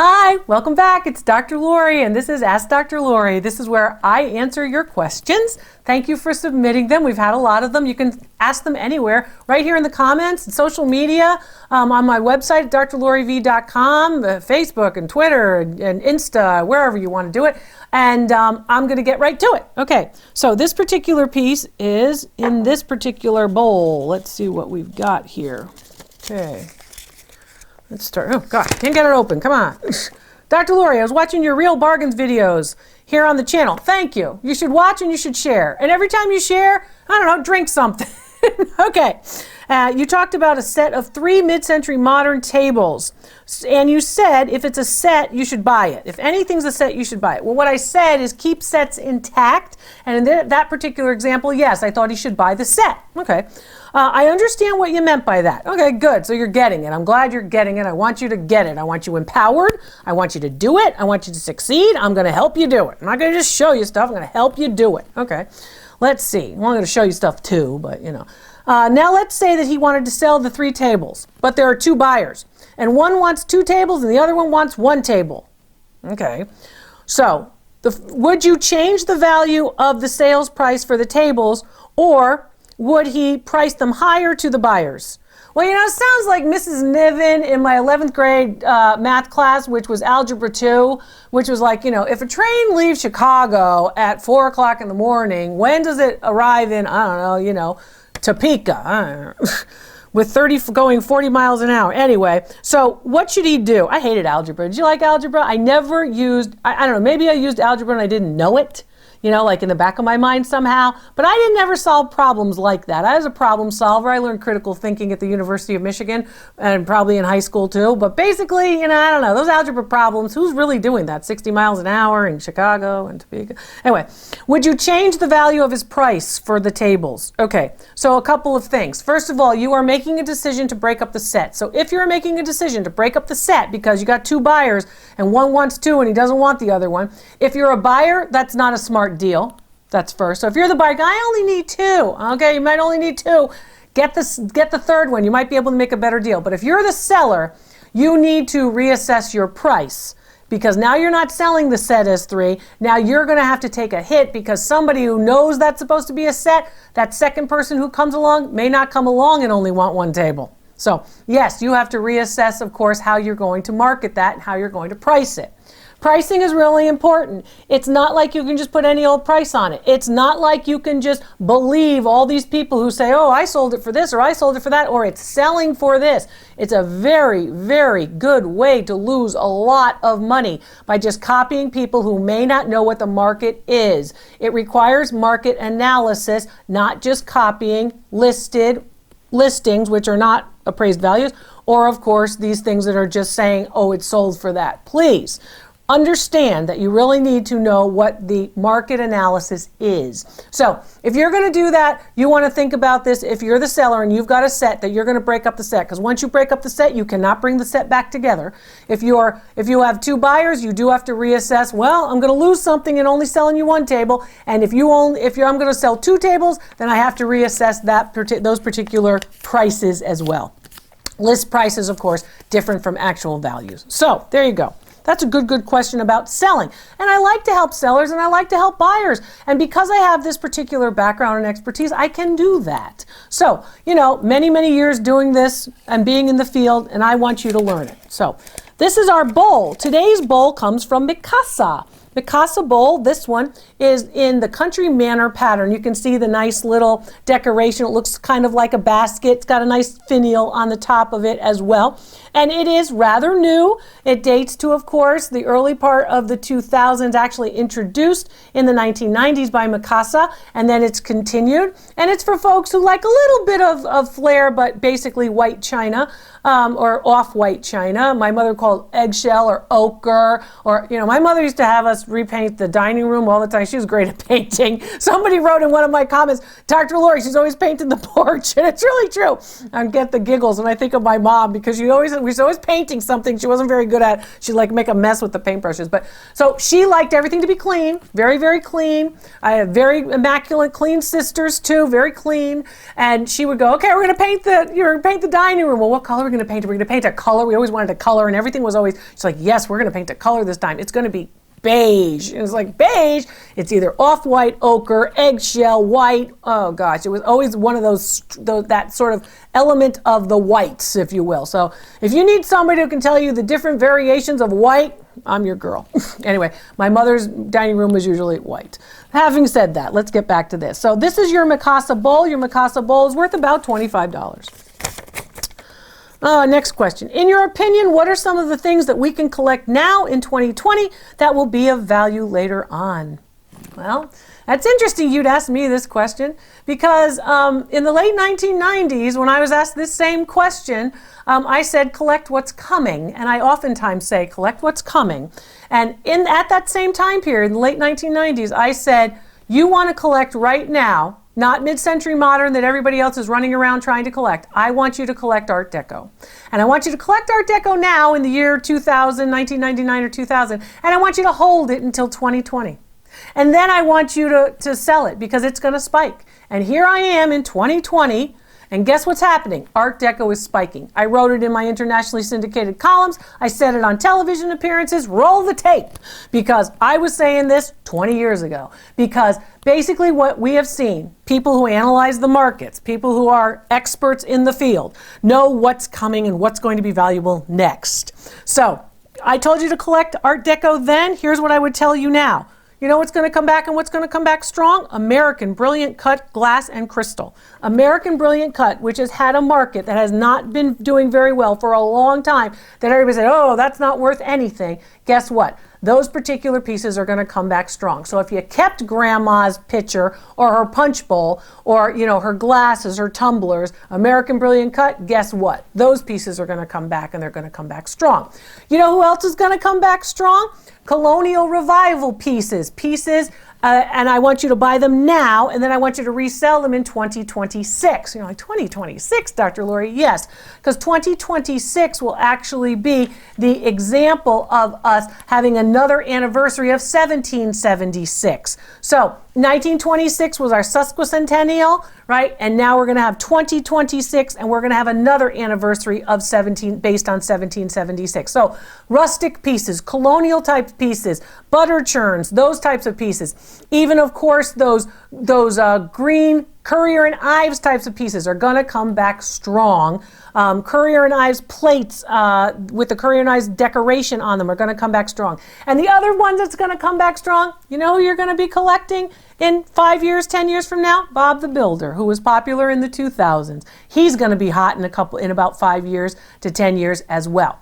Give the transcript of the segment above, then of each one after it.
Hi, welcome back. It's Dr. Lori, and this is Ask Dr. Lori. This is where I answer your questions. Thank you for submitting them. We've had a lot of them. You can ask them anywhere, right here in the comments, social media, on my website, drloriv.com, Facebook and Twitter and Insta, wherever you want to do it. And I'm going to get right to it. Okay, so this particular piece is in this particular bowl. Let's see what we've got here. Okay. Let's start. Oh, God, can't get it open. Come on. Dr. Lori, I was watching your Real Bargains videos here on the channel. Thank you. You should watch and you should share. And every time you share, I don't know, drink something. Okay. You talked about a set of 3 mid-century modern tables. And you said if it's a set, you should buy it. If anything's a set, you should buy it. Well, what I said is keep sets intact. And in that particular example, yes, I thought he should buy the set. Okay. I understand what you meant by that. Okay, good. So you're getting it. I'm glad you're getting it. I want you to get it. I want you empowered. I want you to do it. I want you to succeed. I'm going to help you do it. I'm not going to just show you stuff. I'm going to help you do it. Okay. Let's see. Well, I'm going to show you stuff too, but you know. Now let's say that he wanted to sell the 3 tables, but there are 2 buyers. And one wants 2 tables and the other one wants 1 table. Okay. So would you change the value of the sales price for the tables, or would he price them higher to the buyers? Well, you know, it sounds like Mrs. Niven in my 11th grade math class, which was Algebra 2, which was like, you know, if a train leaves Chicago at 4 o'clock in the morning, when does it arrive in, I don't know, you know, Topeka? I don't know. With going 40 miles an hour. Anyway, so what should he do? I hated algebra. Did you like algebra? I never used, I don't know, maybe I used algebra and I didn't know it. You know, like in the back of my mind somehow. But I didn't ever solve problems like that. I was a problem solver. I learned critical thinking at the University of Michigan and probably in high school too. But basically, you know, I don't know, those algebra problems, who's really doing that? 60 miles an hour in Chicago and Topeka. Anyway, would you change the value of his price for the tables? Okay, so a couple of things. First of all, you are making a decision to break up the set. So if you're making a decision to break up the set because you got 2 buyers and one wants 2 and he doesn't want the other one, if you're a buyer, that's not a smart deal. That's first. So if you're the buyer, I only need 2. Okay, you might only need 2. Get the 3rd one. You might be able to make a better deal. But if you're the seller, you need to reassess your price, because now you're not selling the set as 3. Now you're going to have to take a hit because somebody who knows that's supposed to be a set, that second person who comes along may not come along and only want 1 table. So yes, you have to reassess, of course, how you're going to market that and how you're going to price it. Pricing is really important. It's not like you can just put any old price on it. It's not like you can just believe all these people who say, oh, I sold it for this, or I sold it for that, or it's selling for this. It's a very, very good way to lose a lot of money by just copying people who may not know what the market is. It requires market analysis, not just copying listed listings, which are not appraised values, or of course these things that are just saying, oh, it's sold for that. Please understand that you really need to know what the market analysis is. So if you're going to do that, you want to think about this. If you're the seller and you've got a set, that you're going to break up the set, because once you break up the set, you cannot bring the set back together. If you have 2 buyers, you do have to reassess. Well, I'm going to lose something in only selling you 1 table, and if I'm going to sell 2 tables, then I have to reassess those particular prices as well. List prices, of course, different from actual values. So there you go. That's a good question about selling. And I like to help sellers and I like to help buyers. And because I have this particular background and expertise, I can do that. So, you know, many, many years doing this and being in the field, and I want you to learn it. So this is our bowl. Today's bowl comes from Mikasa. Mikasa bowl, this one, is in the country manor pattern. You can see the nice little decoration. It looks kind of like a basket. It's got a nice finial on the top of it as well. And it is rather new. It dates to, of course, the early part of the 2000s, actually introduced in the 1990s by Mikasa, and then it's continued. And it's for folks who like a little bit of flair, but basically white china, or off-white china. My mother called eggshell or ochre, or, you know, my mother used to have us repaint the dining room all the time. She was great at painting. Somebody wrote in one of my comments, Dr. Lori, she's always painting the porch, and it's really true. I get the giggles when I think of my mom, because she was always painting something she wasn't very good at. She'd like make a mess with the paintbrushes. But so she liked everything to be clean, very, very clean. I had very immaculate, clean sisters too, very clean. And she would go, okay, we're going to paint the dining room. Well, what color are we going going to paint? Are we going to paint a color? We always wanted a color, and everything was always, it's like, yes, we're going to paint a color this time. It's going to be beige. And it's like, beige, it's either off-white, ochre, eggshell, white. Oh gosh, it was always one of those, that sort of element of the whites, if you will. So if you need somebody who can tell you the different variations of white, I'm your girl. Anyway, my mother's dining room was usually white. Having said that, let's get back to this. So this is your Mikasa bowl. Your Mikasa bowl is worth about $25. Next question. In your opinion, what are some of the things that we can collect now in 2020 that will be of value later on? Well, that's interesting you'd ask me this question, because in the late 1990s, when I was asked this same question, I said, collect what's coming. And I oftentimes say, collect what's coming. And at that same time period, in the late 1990s, I said, you want to collect right now, not mid-century modern that everybody else is running around trying to collect. I want you to collect Art Deco. And I want you to collect Art Deco now in the year 2000, 1999 or 2000, and I want you to hold it until 2020. And then I want you to sell it because it's going to spike. And here I am in 2020, and guess what's happening? Art Deco is spiking. I wrote it in my internationally syndicated columns. I said it on television appearances. Roll the tape, because I was saying this 20 years ago. Because basically what we have seen, people who analyze the markets, people who are experts in the field, know what's coming and what's going to be valuable next. So I told you to collect Art Deco then. Here's what I would tell you now. You know what's going to come back and what's going to come back strong? American Brilliant Cut Glass and Crystal. American Brilliant Cut, which has had a market that has not been doing very well for a long time, that everybody said, oh, that's not worth anything. Guess what? Those particular pieces are going to come back strong. So if you kept grandma's pitcher or her punch bowl or, you know, her glasses, her tumblers, American Brilliant Cut, guess what? Those pieces are going to come back, and they're going to come back strong. You know who else is going to come back strong? Colonial Revival pieces. And I want you to buy them now, and then I want you to resell them in 2026. You know, like 2026, Dr. Lori? Yes, because 2026 will actually be the example of us having another anniversary of 1776. So 1926 was our sesquicentennial, right? And now we're going to have 2026, and we're going to have another anniversary of based on 1776. So rustic pieces, colonial type pieces, butter churns, those types of pieces. Even, of course, those green Currier and Ives types of pieces are going to come back strong. Currier and Ives plates with the Currier and Ives decoration on them are going to come back strong. And the other one that's going to come back strong, you know who you're going to be collecting in 5 years, 10 years from now? Bob the Builder, who was popular in the 2000s. He's going to be hot in about 5 years to 10 years as well.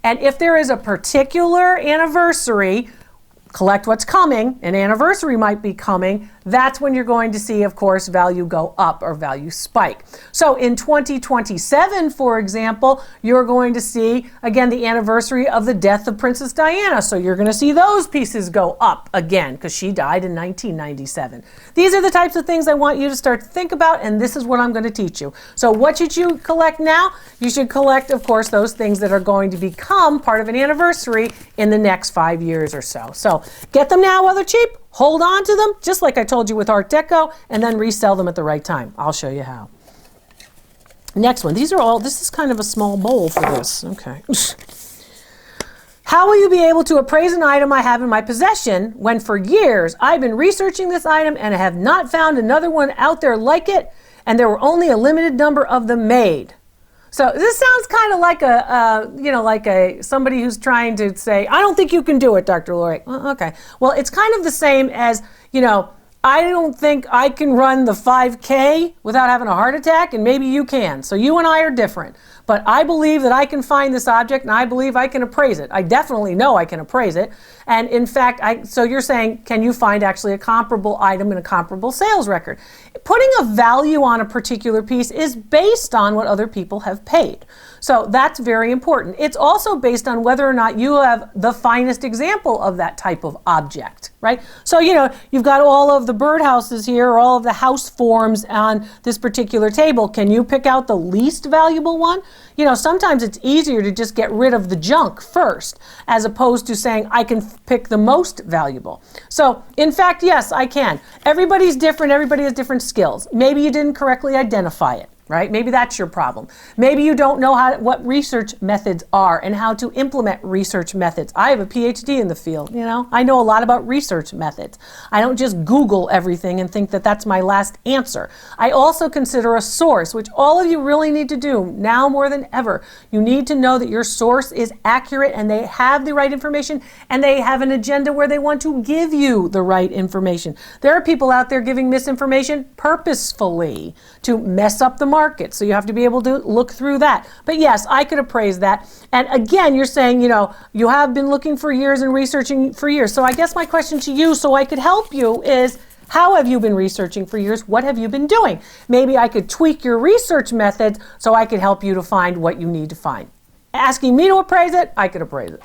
And if there is a particular anniversary, collect what's coming, an anniversary might be coming, that's when you're going to see, of course, value go up or value spike. So in 2027, for example, you're going to see, again, the anniversary of the death of Princess Diana. So you're going to see those pieces go up again because she died in 1997. These are the types of things I want you to start to think about, and this is what I'm going to teach you. So what should you collect now? You should collect, of course, those things that are going to become part of an anniversary in the next 5 years or so. So get them now while they're cheap. Hold on to them, just like I told you with Art Deco, and then resell them at the right time. I'll show you how. Next one. This is kind of a small bowl for this. Okay. How will you be able to appraise an item I have in my possession when for years I've been researching this item and I have not found another one out there like it, and there were only a limited number of them made? So this sounds kind of like somebody who's trying to say, I don't think you can do it, Dr. Lori. Well, okay. Well, it's kind of the same as, I don't think I can run the 5K without having a heart attack, and maybe you can. So you and I are different. But I believe that I can find this object, and I believe I can appraise it. I definitely know I can appraise it. And in fact, so you're saying, can you find actually a comparable item and a comparable sales record? Putting a value on a particular piece is based on what other people have paid. So that's very important. It's also based on whether or not you have the finest example of that type of object, right? So, you've got all of the birdhouses here, or all of the house forms on this particular table. Can you pick out the least valuable one? Sometimes it's easier to just get rid of the junk first, as opposed to saying, I can pick the most valuable. So, in fact, yes, I can. Everybody's different. Everybody has different skills. Maybe you didn't correctly identify it. right? Maybe that's your problem. Maybe you don't know what research methods are and how to implement research methods. I have a Ph.D. in the field, I know a lot about research methods. I don't just Google everything and think that that's my last answer. I also consider a source, which all of you really need to do now more than ever. You need to know that your source is accurate and they have the right information and they have an agenda where they want to give you the right information. There are people out there giving misinformation purposefully to mess up the market. So you have to be able to look through that. But yes, I could appraise that. And again, you're saying, you have been looking for years and researching for years. So I guess my question to you, so I could help you, is how have you been researching for years? What have you been doing? Maybe I could tweak your research methods so I could help you to find what you need to find. Asking me to appraise it, I could appraise it.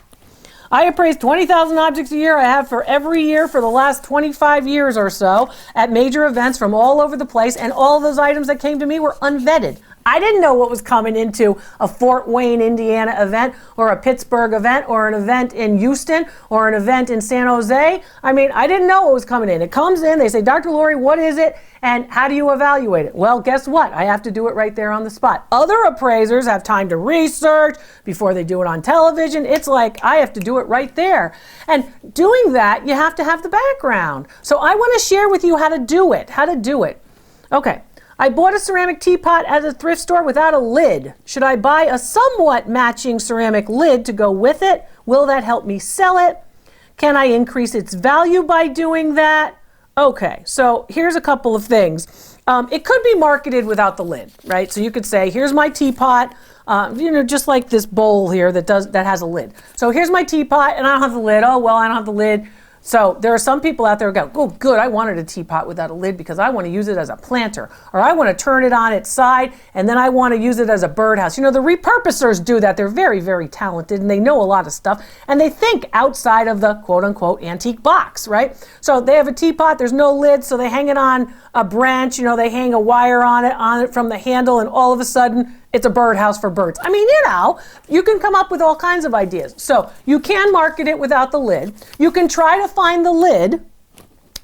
I appraise 20,000 objects a year. I have for every year for the last 25 years or so at major events from all over the place, and all those items that came to me were unvetted. I didn't know what was coming into a Fort Wayne, Indiana event, or a Pittsburgh event, or an event in Houston, or an event in San Jose. I didn't know what was coming in. It comes in, they say, Dr. Lori, what is it? And how do you evaluate it? Well, guess what? I have to do it right there on the spot. Other appraisers have time to research before they do it on television. It's like I have to do it right there. And doing that, you have to have the background. So I want to share with you how to do it. Okay. I bought a ceramic teapot at a thrift store without a lid. Should I buy a somewhat matching ceramic lid to go with it? Will that help me sell it? Can I increase its value by doing that? Okay, so here's a couple of things. It could be marketed without the lid, right? So you could say, here's my teapot, just like this bowl here that has a lid. So here's my teapot and I don't have the lid. Oh, well, I don't have the lid. So there are some people out there who go, oh, good, I wanted a teapot without a lid because I want to use it as a planter, or I want to turn it on its side and then I want to use it as a birdhouse. The repurposers do that. They're very, very talented and they know a lot of stuff and they think outside of the quote unquote antique box, right? So they have a teapot, there's no lid, so they hang it on a branch, they hang a wire on it from the handle, and all of a sudden it's a birdhouse for birds. You can come up with all kinds of ideas. So you can market it without the lid. You can try to find the lid,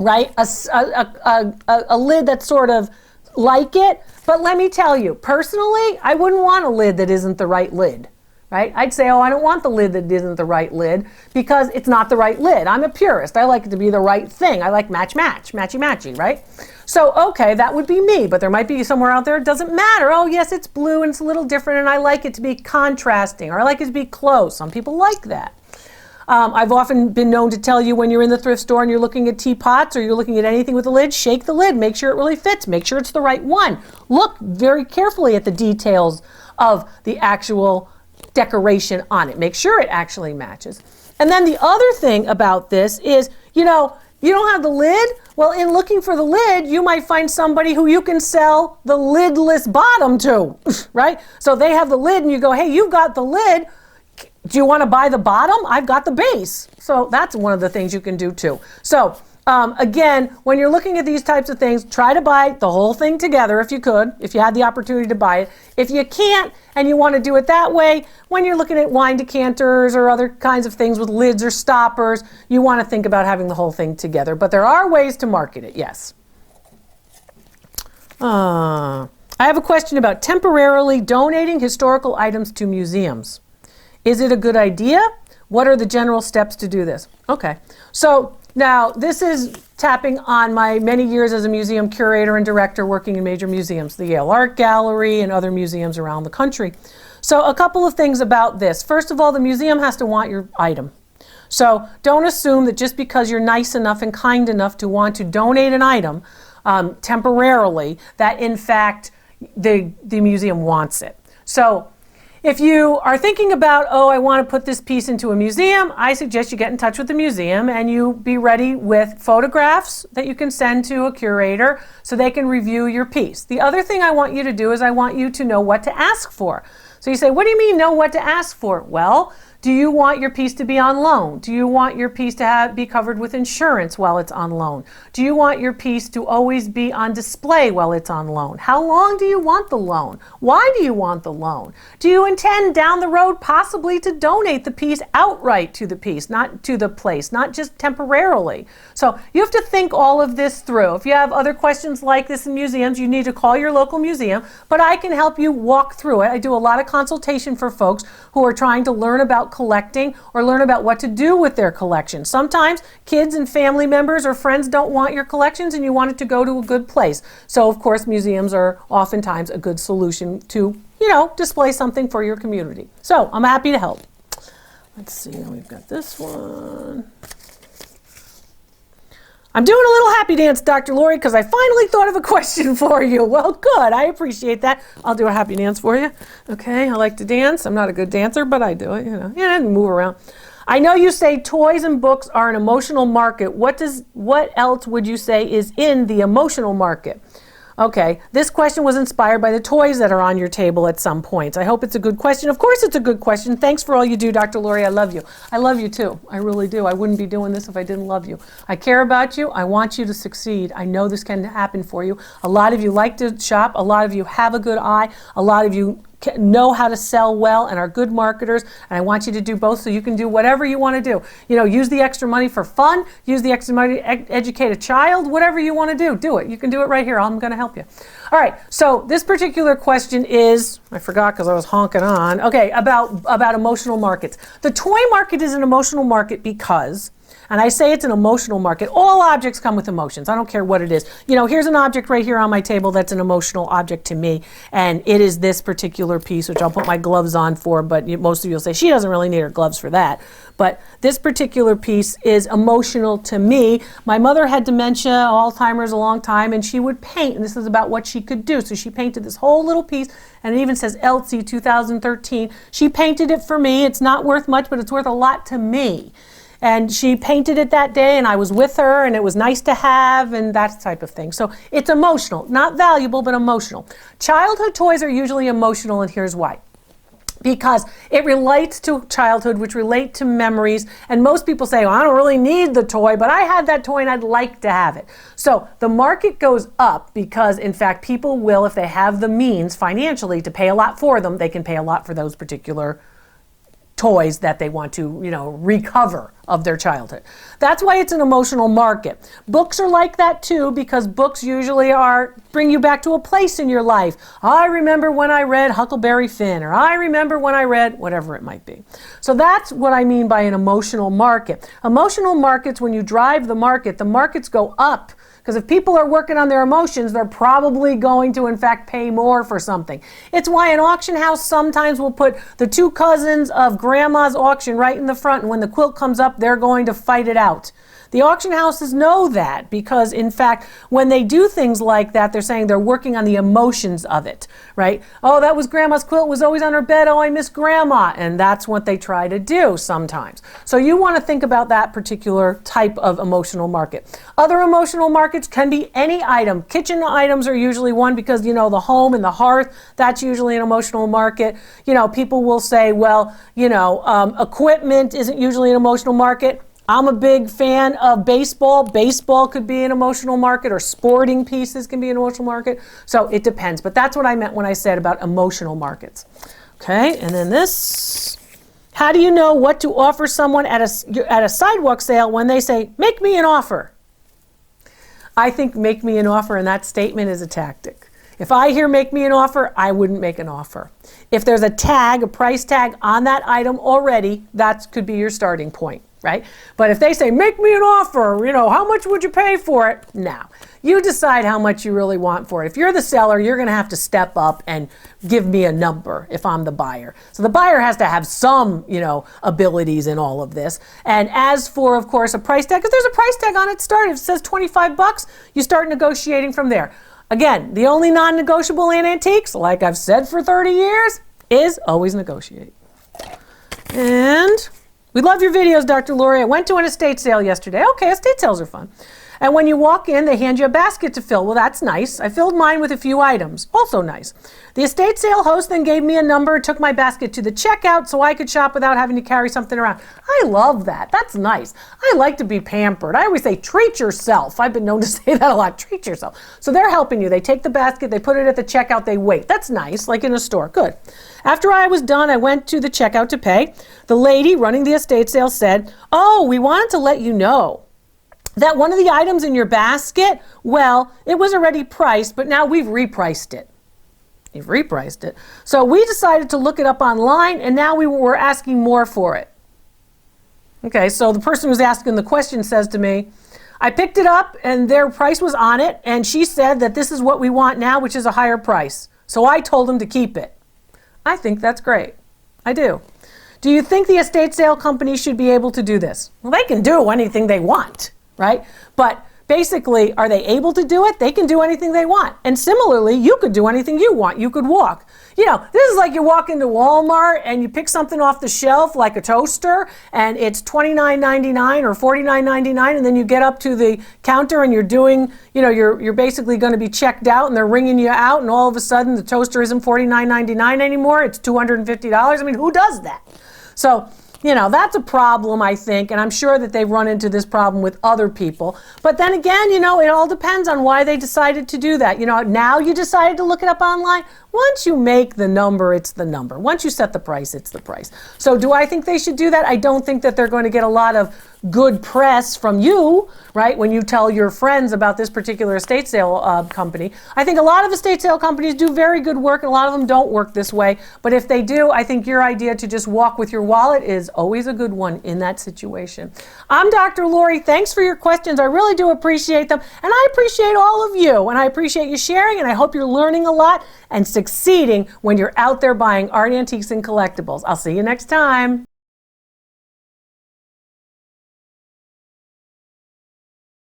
right? A lid that's sort of like it. But let me tell you, personally, I wouldn't want a lid that isn't the right lid, right? I'd say, I don't want the lid that isn't the right lid because it's not the right lid. I'm a purist. I like it to be the right thing. I like matchy, right? So, okay, that would be me, but there might be somewhere out there it doesn't matter. Oh, yes, it's blue and it's a little different and I like it to be contrasting, or I like it to be close. Some people like that. I've often been known to tell you when you're in the thrift store and you're looking at teapots or you're looking at anything with a lid, shake the lid, make sure it really fits, make sure it's the right one. Look very carefully at the details of the actual decoration on it. Make sure it actually matches. And then the other thing about this is, you don't have the lid? Well, in looking for the lid, you might find somebody who you can sell the lidless bottom to, right? So they have the lid and you go, hey, you've got the lid. Do you want to buy the bottom? I've got the base. So that's one of the things you can do too. So again, when you're looking at these types of things, try to buy the whole thing together if you could, if you had the opportunity to buy it. If you can't and you want to do it that way, when you're looking at wine decanters or other kinds of things with lids or stoppers, you want to think about having the whole thing together. But there are ways to market it, yes. I have a question about temporarily donating historical items to museums. Is it a good idea? What are the general steps to do this? Okay, so now this is tapping on my many years as a museum curator and director working in major museums, the Yale Art Gallery and other museums around the country. So a couple of things about this. First of all, the museum has to want your item. So don't assume that just because you're nice enough and kind enough to want to donate an item temporarily, that in fact the museum wants it. So if you are thinking about, I want to put this piece into a museum, I suggest you get in touch with the museum and you be ready with photographs that you can send to a curator so they can review your piece. The other thing I want you to do is I want you to know what to ask for. So you say, what do you mean know what to ask for? Well, Do you want your piece to be on loan? Do you want your piece to be covered with insurance while it's on loan? Do you want your piece to always be on display while it's on loan? How long do you want the loan? Why do you want the loan? Do you intend down the road possibly to donate the piece outright to the piece, not to the place, not just temporarily? So you have to think all of this through. If you have other questions like this in museums, you need to call your local museum, but I can help you walk through it. I do a lot of consultation for folks who are trying to learn about collecting or learn about what to do with their collection. Sometimes kids and family members or friends don't want your collections and you want it to go to a good place. So of course museums are oftentimes a good solution to, display something for your community. So I'm happy to help. Let's see, we've got this one. I'm doing a little happy dance, Dr. Lori, because I finally thought of a question for you. Well, good. I appreciate that. I'll do a happy dance for you. Okay, I like to dance. I'm not a good dancer, but I do it, and move around. I know you say toys and books are an emotional market. What else would you say is in the emotional market? Okay, this question was inspired by the toys that are on your table at some points. I hope it's a good question. Of course it's a good question. Thanks for all you do, Dr. Lori. I love you. I love you too. I really do. I wouldn't be doing this if I didn't love you. I care about you. I want you to succeed. I know this can happen for you. A lot of you like to shop. A lot of you have a good eye. A lot of you know how to sell well and are good marketers, and I want you to do both so you can do whatever you want to do. Use the extra money for fun, use the extra money to educate a child, whatever you want to do it. You can do it right here. I'm going to help you. All right, so this particular question is, I forgot because I was honking on, okay, about emotional markets. The toy market is an emotional market because, and I say it's an emotional market. All objects come with emotions. I don't care what it is. Here's an object right here on my table that's an emotional object to me, and it is this particular piece, which I'll put my gloves on for, but most of you will say, she doesn't really need her gloves for that. But this particular piece is emotional to me. My mother had dementia, Alzheimer's, a long time, and she would paint, and this is about what she could do. So she painted this whole little piece, and it even says Elsie 2013. She painted it for me. It's not worth much, but it's worth a lot to me. And she painted it that day, and I was with her, and it was nice to have, and that type of thing. So it's emotional, not valuable, but emotional. Childhood toys are usually emotional, and here's why. Because it relates to childhood, which relate to memories, and most people say, well, I don't really need the toy, but I had that toy and I'd like to have it. So the market goes up because, in fact, people will, if they have the means financially to pay a lot for them, they can pay a lot for those particular toys that they want to, recover of their childhood. That's why it's an emotional market. Books are like that too, because books usually bring you back to a place in your life. I remember when I read Huckleberry Finn, or I remember when I read whatever it might be. So that's what I mean by an emotional market. Emotional markets, when you drive the markets go up. Because if people are working on their emotions, they're probably going to, in fact, pay more for something. It's why an auction house sometimes will put the two cousins of grandma's auction right in the front, and when the quilt comes up, they're going to fight it out. The auction houses know that because, in fact, when they do things like that, they're saying they're working on the emotions of it, right? Oh, that was grandma's quilt, was always on her bed. Oh, I miss grandma. And that's what they try to do sometimes. So you want to think about that particular type of emotional market. Other emotional markets can be any item. Kitchen items are usually one because, the home and the hearth, that's usually an emotional market. People will say, well, equipment isn't usually an emotional market. I'm a big fan of baseball. Baseball could be an emotional market, or sporting pieces can be an emotional market. So it depends. But that's what I meant when I said about emotional markets. Okay, and then this. How do you know what to offer someone at a sidewalk sale when they say, make me an offer? I think make me an offer in that statement is a tactic. If I hear make me an offer, I wouldn't make an offer. If there's a tag, a price tag on that item already, that could be your starting point. Right? But if they say, make me an offer, how much would you pay for it? Now, you decide how much you really want for it. If you're the seller, you're going to have to step up and give me a number if I'm the buyer. So the buyer has to have some, abilities in all of this. And as for, of course, a price tag, if there's a price tag on it, if it says $25, you start negotiating from there. Again, the only non-negotiable in antiques, like I've said for 30 years, is always negotiate. And we love your videos, Dr. Lori. I went to an estate sale yesterday. Okay, estate sales are fun. And when you walk in, they hand you a basket to fill. Well, that's nice. I filled mine with a few items. Also nice. The estate sale host then gave me a number, took my basket to the checkout so I could shop without having to carry something around. I love that. That's nice. I like to be pampered. I always say, treat yourself. I've been known to say that a lot. Treat yourself. So they're helping you. They take the basket, they put it at the checkout, they wait. That's nice, like in a store. Good. After I was done, I went to the checkout to pay. The lady running the estate sale said, "Oh, we wanted to let you know that one of the items in your basket, well, it was already priced, but now we've repriced it." You've repriced it. So we decided to look it up online, and now we were asking more for it. Okay, so the person who's asking the question says to me, "I picked it up and their price was on it, and she said that this is what we want now, which is a higher price. So I told them to keep it." I think that's great. I do. Do you think the estate sale company should be able to do this? Well, they can do anything they want, right? But basically, are they able to do it? They can do anything they want. And similarly, you could do anything you want. You could walk. You know, this is like you walk into Walmart and you pick something off the shelf like a toaster and it's $29.99 or $49.99, and then you get up to the counter and you're doing, you know, you're basically going to be checked out and they're ringing you out, and all of a sudden the toaster isn't $49.99 anymore. It's $250. I mean, who does that? So, you know, that's a problem, I think, and I'm sure that they've run into this problem with other people. But then again, you know, it all depends on why they decided to do that. You know, now you decided to look it up online. Once you make the number, it's the number. Once you set the price, it's the price. So do I think they should do that? I don't think that they're going to get a lot of good press from you, right, when you tell your friends about this particular estate sale company. I think a lot of estate sale companies do very good work, and a lot of them don't work this way. But if they do, I think your idea to just walk with your wallet is always a good one in that situation. I'm Dr. Lori. Thanks for your questions. I really do appreciate them. And I appreciate all of you. And I appreciate you sharing. And I hope you're learning a lot and succeeding when you're out there buying art, antiques, and collectibles. I'll see you next time.